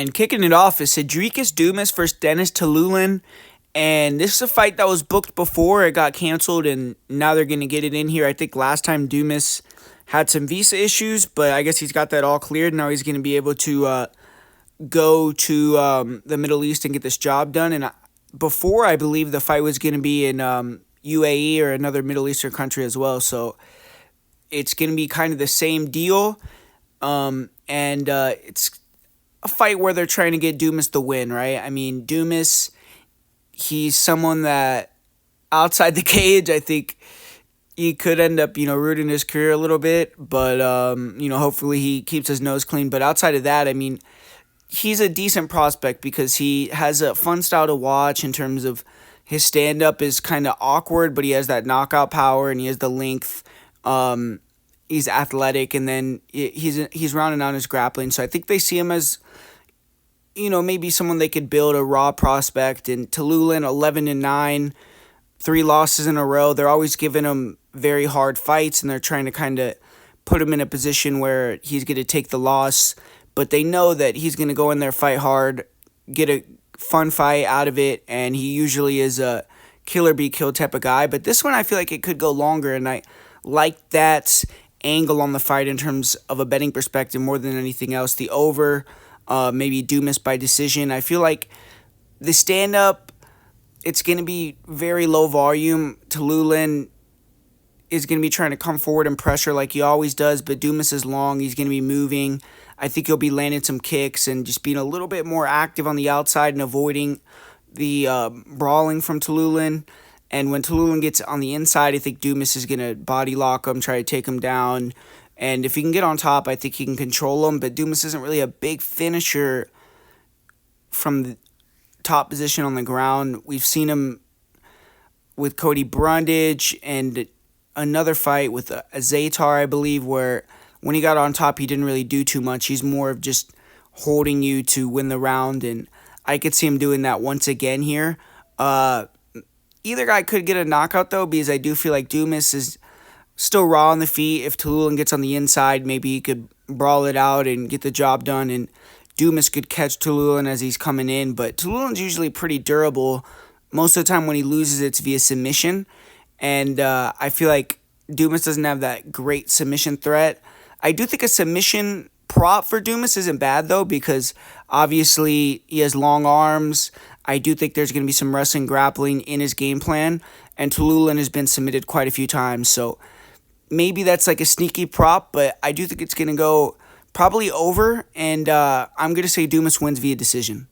And kicking it off is Sedriques Dumas versus Denis Tiuliulin. And this is a fight that was booked before it got canceled, and now they're going to get it in here. I think last time Dumas had some visa issues, but I guess he's got that all cleared. Now he's going to be able to go to the Middle East and get this job done. And before, I believe the fight was going to be in UAE or another Middle Eastern country as well. So it's going to be kind of the same deal. It's a fight where they're trying to get Dumas the win, right? I mean, Dumas, he's someone that outside the cage, I think he could end up, rooting his career a little bit, but, hopefully he keeps his nose clean. But outside of that, I mean, he's a decent prospect because he has a fun style to watch in terms of his stand-up is kind of awkward, but he has that knockout power and he has the length. He's athletic, and then he's rounding out his grappling. So I think they see him as, maybe someone they could build a raw prospect. And Tiuliulin, 11-9, 3 losses in a row. They're always giving him very hard fights, and they're trying to kind of put him in a position where he's going to take the loss. But they know that he's going to go in there, fight hard, get a fun fight out of it, and he usually is a kill or be killed type of guy. But this one, I feel like it could go longer, and I like that angle on the fight in terms of a betting perspective more than anything else. The over, maybe Dumas by decision. I feel like the stand-up, it's going to be very low volume. Tiuliulin is going to be trying to come forward and pressure like he always does, but Dumas is long. He's going to be moving. I think he'll be landing some kicks and just being a little bit more active on the outside and avoiding the brawling from Tiuliulin. And when Tiuliulin gets on the inside, I think Dumas is going to body lock him, try to take him down. And if he can get on top, I think he can control him. But Dumas isn't really a big finisher from the top position on the ground. We've seen him with Cody Brundage and another fight with Zatar, I believe, where when he got on top, he didn't really do too much. He's more of just holding you to win the round. And I could see him doing that once again here. Either guy could get a knockout, though, because I do feel like Dumas is still raw on the feet. If Tiuliulin gets on the inside, maybe he could brawl it out and get the job done, and Dumas could catch Tiuliulin as he's coming in. But Tiuliulin's usually pretty durable. Most of the time when he loses, it's via submission, and I feel like Dumas doesn't have that great submission threat. I do think a submission prop for Dumas isn't bad, though, because obviously he has long arms. I do think there's going to be some wrestling grappling in his game plan, and Tiuliulin has been submitted quite a few times, so maybe that's like a sneaky prop, but I do think it's going to go probably over, and I'm going to say Dumas wins via decision.